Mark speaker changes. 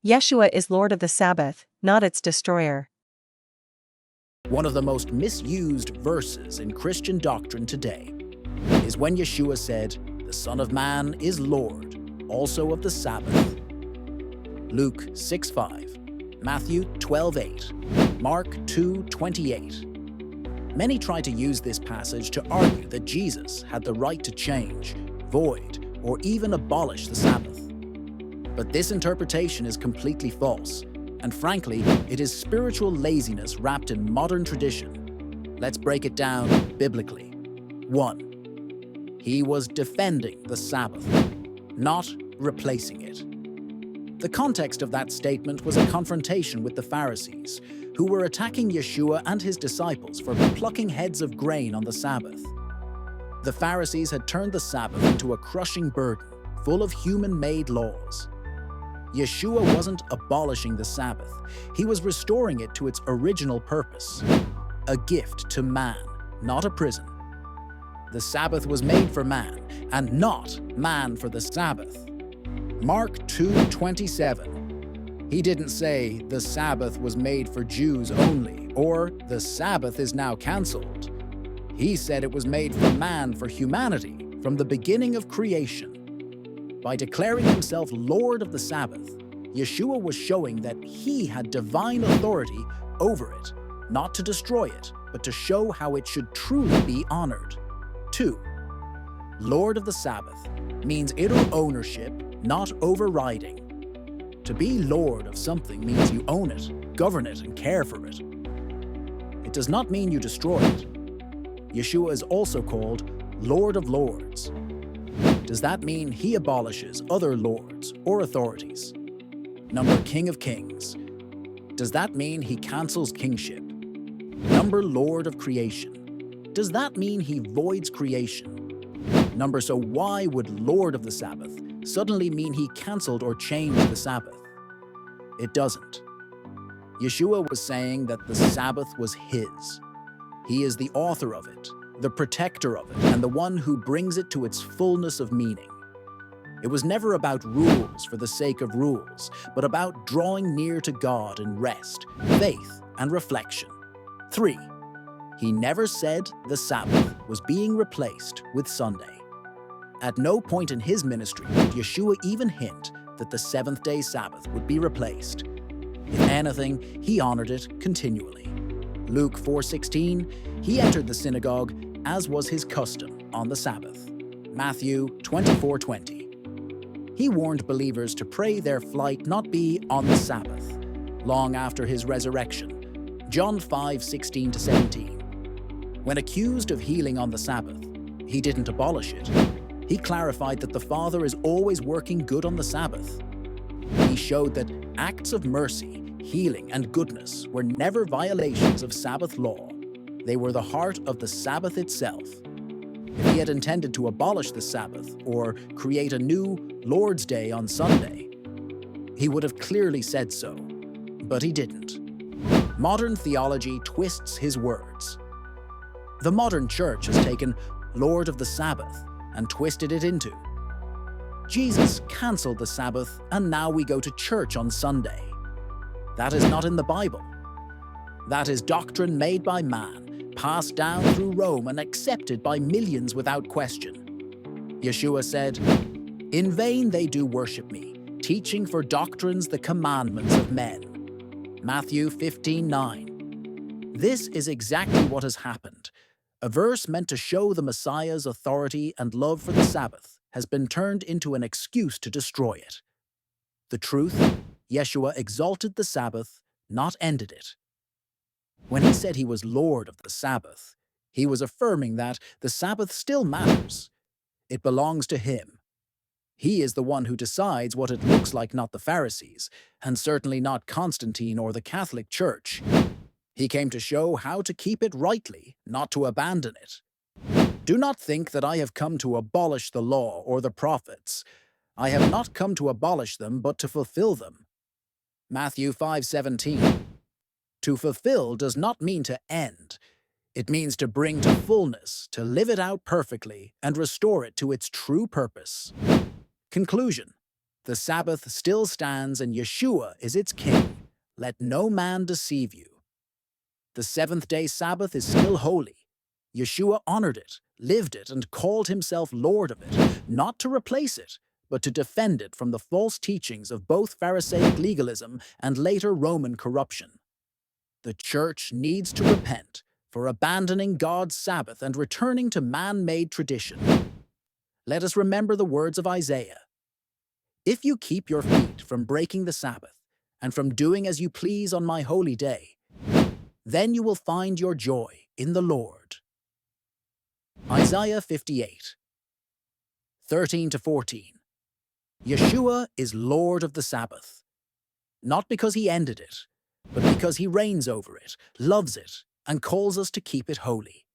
Speaker 1: Yeshua is Lord of the Sabbath, not its destroyer.
Speaker 2: One of the most misused verses in Christian doctrine today is when Yeshua said, "The Son of Man is Lord, also of the Sabbath." Luke 6:5, Matthew 12:8, Mark 2:28. Many try to use this passage to argue that Jesus had the right to change, void, or even abolish the Sabbath. But this interpretation is completely false, and frankly, it is spiritual laziness wrapped in modern tradition. Let's break it down biblically. 1. He was defending the Sabbath, not replacing it. The context of that statement was a confrontation with the Pharisees, who were attacking Yeshua and his disciples for plucking heads of grain on the Sabbath. The Pharisees had turned the Sabbath into a crushing burden, full of human-made laws. Yeshua wasn't abolishing the Sabbath, he was restoring it to its original purpose, a gift to man, not a prison. The Sabbath was made for man, and not man for the Sabbath. Mark 2:27. He didn't say, "The Sabbath was made for Jews only," or "The Sabbath is now cancelled." He said it was made for man, for humanity, from the beginning of creation. By declaring himself Lord of the Sabbath, Yeshua was showing that he had divine authority over it, not to destroy it, but to show how it should truly be honored. 2. Lord of the Sabbath means inner ownership, not overriding. To be Lord of something means you own it, govern it, and care for it. It does not mean you destroy it. Yeshua is also called Lord of Lords. Does that mean he abolishes other lords or authorities? King of Kings. Does that mean he cancels kingship? Lord of creation. Does that mean he voids creation? So why would Lord of the Sabbath suddenly mean he cancelled or changed the Sabbath? It doesn't. Yeshua was saying that the Sabbath was his. He is the author of it, the protector of it, and the one who brings it to its fullness of meaning. It was never about rules for the sake of rules, but about drawing near to God in rest, faith, and reflection. 3. He never said the Sabbath was being replaced with Sunday. At no point in his ministry did Yeshua even hint that the seventh-day Sabbath would be replaced. If anything, he honored it continually. Luke 4:16, he entered the synagogue as was his custom on the Sabbath. Matthew 24:20. He warned believers to pray their flight not be on the Sabbath, long after his resurrection. John 5:16-17. When accused of healing on the Sabbath, he didn't abolish it. He clarified that the Father is always working good on the Sabbath. He showed that acts of mercy, healing, and goodness were never violations of Sabbath law. They were the heart of the Sabbath itself. If he had intended to abolish the Sabbath or create a new Lord's Day on Sunday, he would have clearly said so, but he didn't. Modern theology twists his words. The modern church has taken Lord of the Sabbath and twisted it into Jesus cancelled the Sabbath and now we go to church on Sunday. That is not in the Bible. That is doctrine made by man, passed down through Rome and accepted by millions without question. Yeshua said, "In vain they do worship me, teaching for doctrines the commandments of men." Matthew 15:9. This is exactly what has happened. A verse meant to show the Messiah's authority and love for the Sabbath has been turned into an excuse to destroy it. The truth, Yeshua exalted the Sabbath, not ended it. When he said he was Lord of the Sabbath, he was affirming that the Sabbath still matters. It belongs to him. He is the one who decides what it looks like, not the Pharisees, and certainly not Constantine or the Catholic Church. He came to show how to keep it rightly, not to abandon it. Do not think that I have come to abolish the law or the prophets. I have not come to abolish them, but to fulfill them. Matthew 5:17. To fulfill does not mean to end. It means to bring to fullness, to live it out perfectly, and restore it to its true purpose. Conclusion. The Sabbath still stands and Yeshua is its king. Let no man deceive you. The seventh-day Sabbath is still holy. Yeshua honored it, lived it, and called himself Lord of it, not to replace it, but to defend it from the false teachings of both Pharisaic legalism and later Roman corruption. The Church needs to repent for abandoning God's Sabbath and returning to man-made tradition. Let us remember the words of Isaiah. If you keep your feet from breaking the Sabbath and from doing as you please on my holy day, then you will find your joy in the Lord. Isaiah 58, 13-14. Yeshua is Lord of the Sabbath, not because he ended it, but because he reigns over it, loves it, and calls us to keep it holy.